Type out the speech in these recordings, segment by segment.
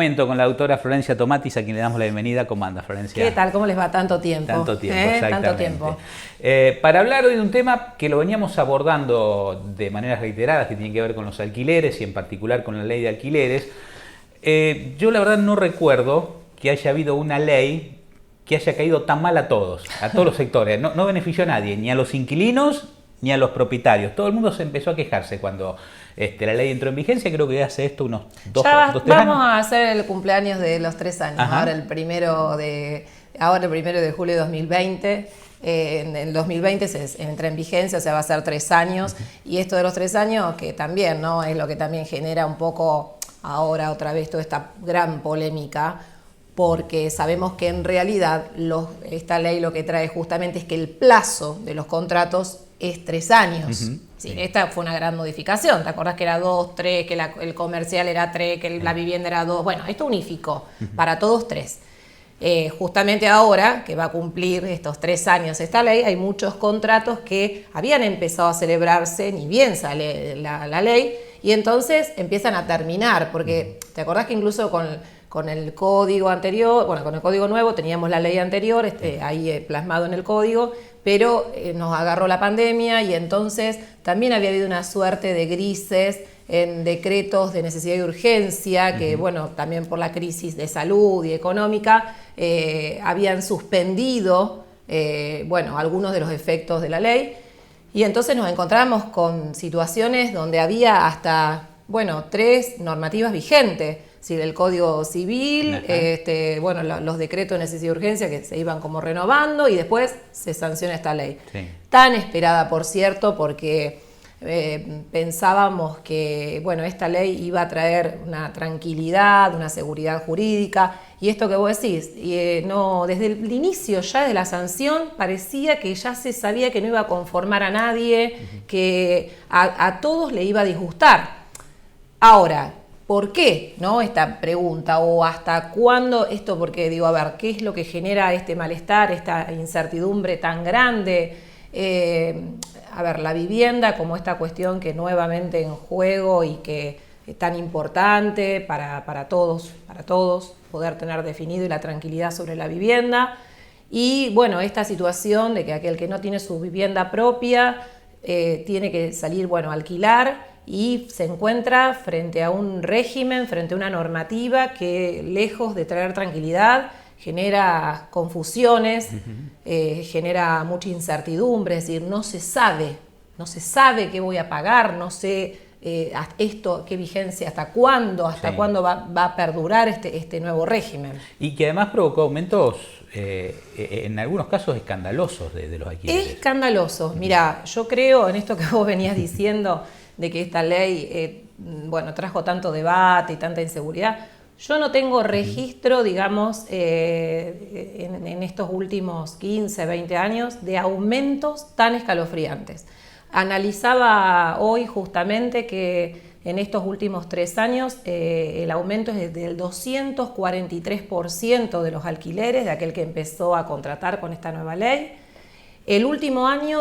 momento con la doctora Florencia Tomatis, a quien le damos la bienvenida. ¿Cómo anda, Florencia? ¿Qué tal? ¿Cómo les va? Tanto tiempo. Tanto tiempo, exactamente. Tanto tiempo. Para hablar hoy de un tema que lo veníamos abordando de maneras reiteradas, que tiene que ver con los alquileres y en particular con la ley de alquileres. Yo la verdad no recuerdo que haya habido una ley que haya caído tan mal a todos los sectores. No benefició a nadie, ni a los inquilinos ni a los propietarios. Todo el mundo se empezó a quejarse cuando la ley entró en vigencia. Creo que hace esto unos 2 o 3 años. Vamos a hacer el cumpleaños de los 3 años. Ajá. Ahora el primero de julio de 2020. En el 2020 se entra en vigencia, o sea, va a ser 3 años. Y esto de los 3 años, que también, ¿no?, es lo que también genera un poco ahora otra vez toda esta gran polémica, porque sabemos que en realidad esta ley lo que trae justamente es que el plazo de los contratos es 3 años. Uh-huh. Sí, esta fue una gran modificación. ¿Te acordás que era 2, 3, que el comercial era 3, que la vivienda era 2? Bueno, esto unificó para todos 3. Justamente ahora que va a cumplir estos 3 años esta ley, hay muchos contratos que habían empezado a celebrarse, ni bien sale la ley, y entonces empiezan a terminar, porque ¿te acordás que incluso con el código anterior, bueno, con el código nuevo teníamos la ley anterior, ahí plasmado en el código, pero nos agarró la pandemia y entonces también había habido una suerte de grises en decretos de necesidad y urgencia, que bueno, también por la crisis de salud y económica, habían suspendido, algunos de los efectos de la ley, y entonces nos encontramos con situaciones donde había hasta, 3 normativas vigentes. Sí, del Código Civil, los decretos de necesidad y urgencia que se iban como renovando y después se sanciona esta ley. Sí. Tan esperada, por cierto, porque pensábamos que esta ley iba a traer una tranquilidad, una seguridad jurídica, y esto que vos decís, desde el inicio ya de la sanción parecía que ya se sabía que no iba a conformar a nadie, que a todos le iba a disgustar. Ahora, ¿por qué? ¿No? Esta pregunta, o hasta cuándo esto, porque digo, a ver, ¿qué es lo que genera este malestar, esta incertidumbre tan grande? La vivienda como esta cuestión que nuevamente en juego y que es tan importante para todos, poder tener definido y la tranquilidad sobre la vivienda. Y esta situación de que aquel que no tiene su vivienda propia tiene que salir, a alquilar, y se encuentra frente a un régimen, frente a una normativa que, lejos de traer tranquilidad, genera confusiones, genera mucha incertidumbre, es decir, no se sabe qué voy a pagar, no sé qué vigencia, hasta cuándo va a perdurar este nuevo régimen. Y que además provocó aumentos, en algunos casos escandalosos de los alquileres. Escandalosos. Mirá, yo creo en esto que vos venías diciendo, de que esta ley trajo tanto debate y tanta inseguridad. Yo no tengo registro, digamos, en estos últimos 15, 20 años de aumentos tan escalofriantes. Analizaba hoy justamente que en estos últimos 3 años el aumento es del 243% de los alquileres de aquel que empezó a contratar con esta nueva ley. El último año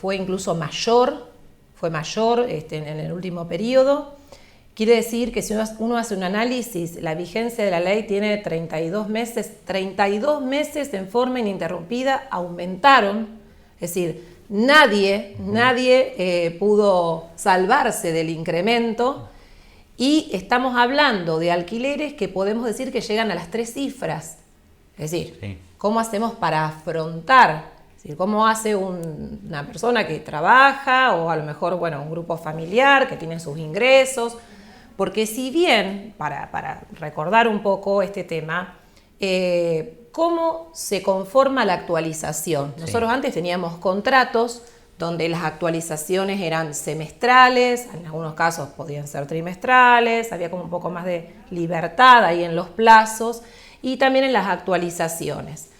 fue incluso mayor, en el último periodo. Quiere decir que si uno hace un análisis, la vigencia de la ley tiene 32 meses en forma ininterrumpida aumentaron, es decir, nadie pudo salvarse del incremento, y estamos hablando de alquileres que podemos decir que llegan a las 3 cifras, es decir, sí. ¿Cómo hacemos para afrontar? ¿Cómo hace una persona que trabaja, o a lo mejor un grupo familiar que tiene sus ingresos? Porque si bien, para recordar un poco este tema, ¿cómo se conforma la actualización? Sí. Nosotros antes teníamos contratos donde las actualizaciones eran semestrales, en algunos casos podían ser trimestrales, había como un poco más de libertad ahí en los plazos y también en las actualizaciones.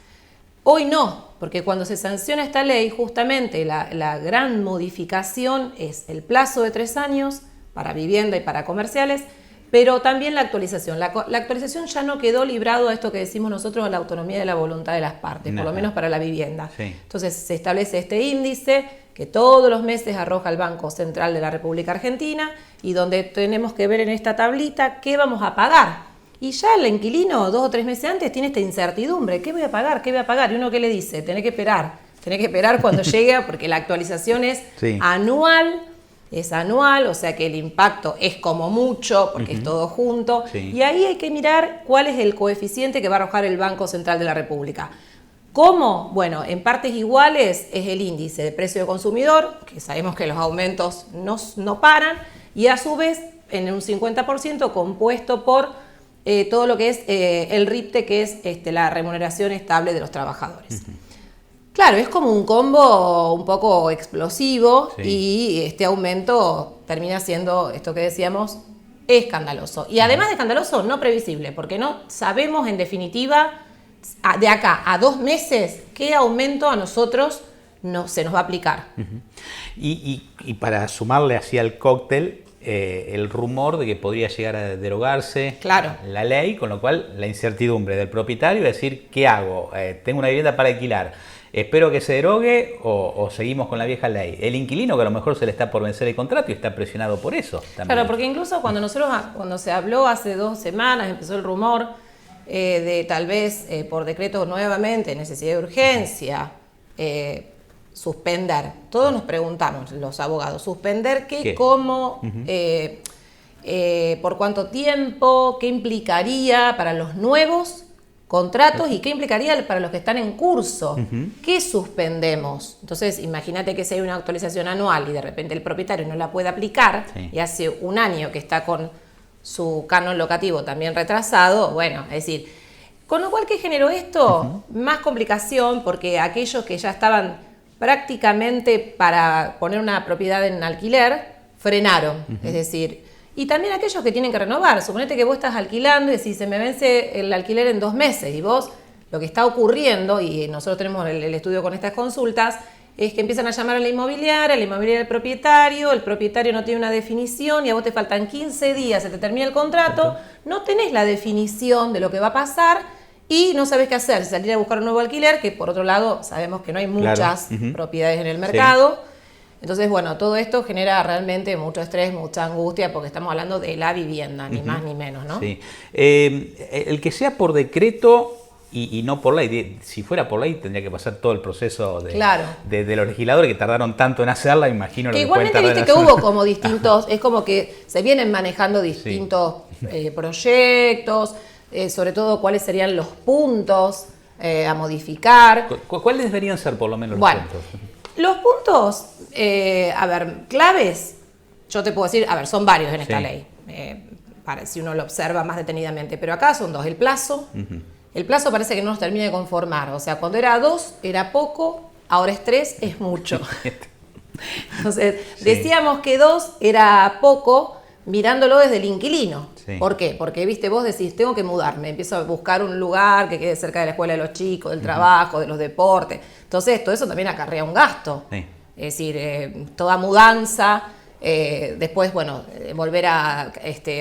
Hoy no, porque cuando se sanciona esta ley, justamente la gran modificación es el plazo de 3 años para vivienda y para comerciales, pero también la actualización. La actualización ya no quedó librado a esto que decimos nosotros, a la autonomía de la voluntad de las partes, por lo menos para la vivienda. Sí. Entonces se establece este índice que todos los meses arroja el Banco Central de la República Argentina y donde tenemos que ver en esta tablita qué vamos a pagar. Y ya el inquilino 2 o 3 meses antes tiene esta incertidumbre. ¿Qué voy a pagar? ¿Qué voy a pagar? Y uno, ¿qué le dice? Tenés que esperar cuando llegue, porque la actualización es anual. Es anual, o sea que el impacto es como mucho, porque es todo junto. Sí. Y ahí hay que mirar cuál es el coeficiente que va a arrojar el Banco Central de la República. ¿Cómo? Bueno, en partes iguales es el índice de precio de consumidor, que sabemos que los aumentos no paran, y a su vez en un 50% compuesto por todo lo que es el RIPTE, que es la remuneración estable de los trabajadores. Claro, es como un combo un poco explosivo, y este aumento termina siendo, esto que decíamos, escandaloso. Y además de escandaloso, no previsible, porque no sabemos en definitiva de acá a 2 meses qué aumento a nosotros se nos va a aplicar. Y para sumarle así al cóctel, el rumor de que podría llegar a derogarse la ley, con lo cual la incertidumbre del propietario es decir, ¿qué hago? Tengo una vivienda para alquilar, espero que se derogue o seguimos con la vieja ley. El inquilino, que a lo mejor se le está por vencer el contrato y está presionado por eso también. Claro, porque incluso cuando se habló hace 2 semanas, empezó el rumor de tal vez por decreto nuevamente, necesidad de urgencia, suspender. Todos nos preguntamos, los abogados, ¿suspender qué? ¿Cómo? ¿Por cuánto tiempo? ¿Qué implicaría para los nuevos contratos y qué implicaría para los que están en curso? ¿Qué suspendemos? Entonces, imagínate que si hay una actualización anual y de repente el propietario no la puede aplicar y hace 1 año que está con su canon locativo también retrasado, bueno, es decir, con lo cual, ¿qué generó esto? Más complicación, porque aquellos que ya estaban prácticamente para poner una propiedad en alquiler, frenaron, es decir, y también aquellos que tienen que renovar. Suponete que vos estás alquilando y decís, se me vence el alquiler en 2 meses, y vos, lo que está ocurriendo, y nosotros tenemos el estudio con estas consultas, es que empiezan a llamar a la inmobiliaria del propietario, el propietario no tiene una definición y a vos te faltan 15 días, se te termina el contrato, no tenés la definición de lo que va a pasar y no sabés qué hacer, salir a buscar un nuevo alquiler, que por otro lado sabemos que no hay muchas propiedades en el mercado. Entonces, bueno, todo esto genera realmente mucho estrés, mucha angustia, porque estamos hablando de la vivienda, ni más ni menos, ¿no? Sí. El que sea por decreto y no por ley, si fuera por ley tendría que pasar todo el proceso de los legisladores que tardaron tanto en hacerla, imagino que igualmente viste que hubo como distintos, es como que se vienen manejando distintos proyectos, sobre todo cuáles serían los puntos a modificar. ¿Cuáles deberían ser por lo menos los puntos? Los puntos, claves, yo te puedo decir, son varios en esta ley, si uno lo observa más detenidamente, pero acá son 2, el plazo. El plazo parece que no nos termina de conformar, o sea, cuando era 2 era poco, ahora es 3, es mucho. Entonces, decíamos que 2 era poco mirándolo desde el inquilino. ¿Por qué? Porque, viste, vos decís, tengo que mudarme, empiezo a buscar un lugar que quede cerca de la escuela de los chicos, del trabajo, de los deportes. Entonces, todo eso también acarrea un gasto. Es decir, toda mudanza, después, volver a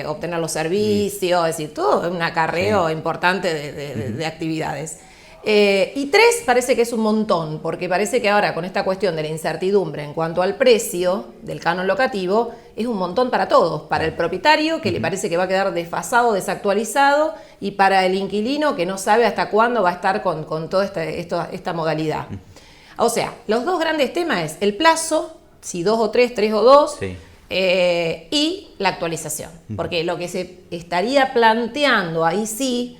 obtener los servicios, es decir, todo un acarreo importante de actividades. Y 3 parece que es un montón, porque parece que ahora con esta cuestión de la incertidumbre en cuanto al precio del canon locativo, es un montón para todos, para el propietario, que le parece que va a quedar desfasado, desactualizado, y para el inquilino, que no sabe hasta cuándo va a estar con toda esta modalidad. O sea, los 2 grandes temas es el plazo, si 2 o 3, 3 o 2, y la actualización, porque lo que se estaría planteando ahí sí,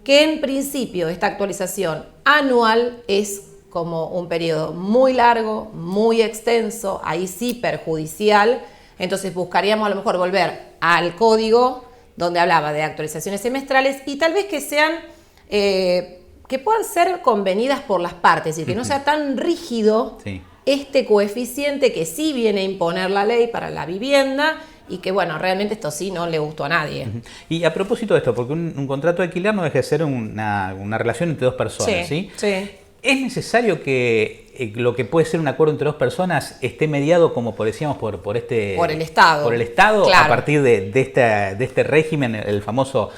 que en principio esta actualización anual es como un periodo muy largo, muy extenso, ahí sí perjudicial. Entonces buscaríamos a lo mejor volver al código donde hablaba de actualizaciones semestrales y tal vez que sean, que puedan ser convenidas por las partes, es decir, que no sea tan rígido este coeficiente que sí viene a imponer la ley para la vivienda, y que realmente esto sí no le gustó a nadie. Y a propósito de esto, porque un contrato de alquiler no deja de ser una relación entre 2 personas, ¿sí? ¿Es necesario que lo que puede ser un acuerdo entre 2 personas esté mediado, como decíamos, por el Estado? Por el Estado, claro. A partir de este régimen, el famoso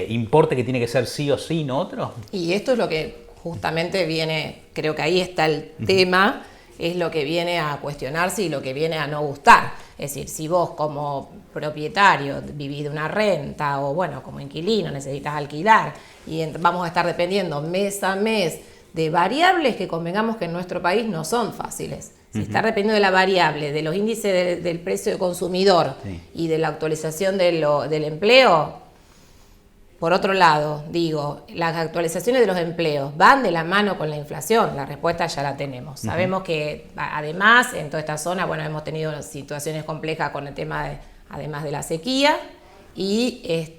importe que tiene que ser sí o sí, no otro. Y esto es lo que justamente viene, creo que ahí está el tema, es lo que viene a cuestionarse y lo que viene a no gustar. Es decir, si vos como propietario vivís de una renta o bueno, como inquilino necesitas alquilar y vamos a estar dependiendo mes a mes de variables que convengamos que en nuestro país no son fáciles. Si está dependiendo de la variable, de los índices del precio del consumidor y de la actualización del empleo. Por otro lado, digo, las actualizaciones de los empleos van de la mano con la inflación. La respuesta ya la tenemos. Sabemos que además en toda esta zona, bueno, hemos tenido situaciones complejas con el tema además de la sequía y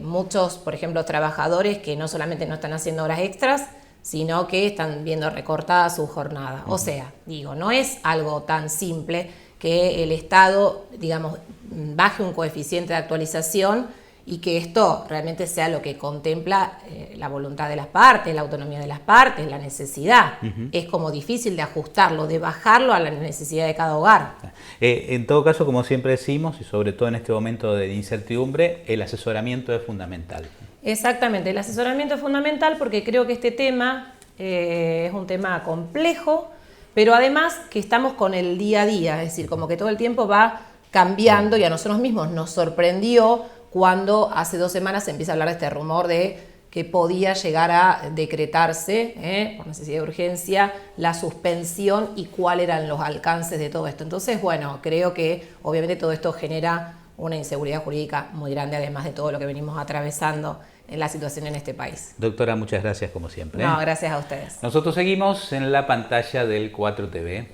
muchos, por ejemplo, trabajadores que no solamente no están haciendo horas extras, sino que están viendo recortada su jornada. O sea, digo, no es algo tan simple que el Estado, digamos, baje un coeficiente de actualización y que esto realmente sea lo que contempla la voluntad de las partes, la autonomía de las partes, la necesidad. Es como difícil de ajustarlo, de bajarlo a la necesidad de cada hogar. En todo caso, como siempre decimos, y sobre todo en este momento de incertidumbre, el asesoramiento es fundamental. Exactamente, el asesoramiento es fundamental porque creo que este tema es un tema complejo, pero además que estamos con el día a día, es decir, como que todo el tiempo va cambiando y a nosotros mismos nos sorprendió cuando hace 2 semanas se empieza a hablar de este rumor de que podía llegar a decretarse, por necesidad de urgencia, la suspensión y cuáles eran los alcances de todo esto. Entonces, bueno, creo que obviamente todo esto genera una inseguridad jurídica muy grande, además de todo lo que venimos atravesando en la situación en este país. Doctora, muchas gracias como siempre. No, gracias a ustedes. Nosotros seguimos en la pantalla del 4TV.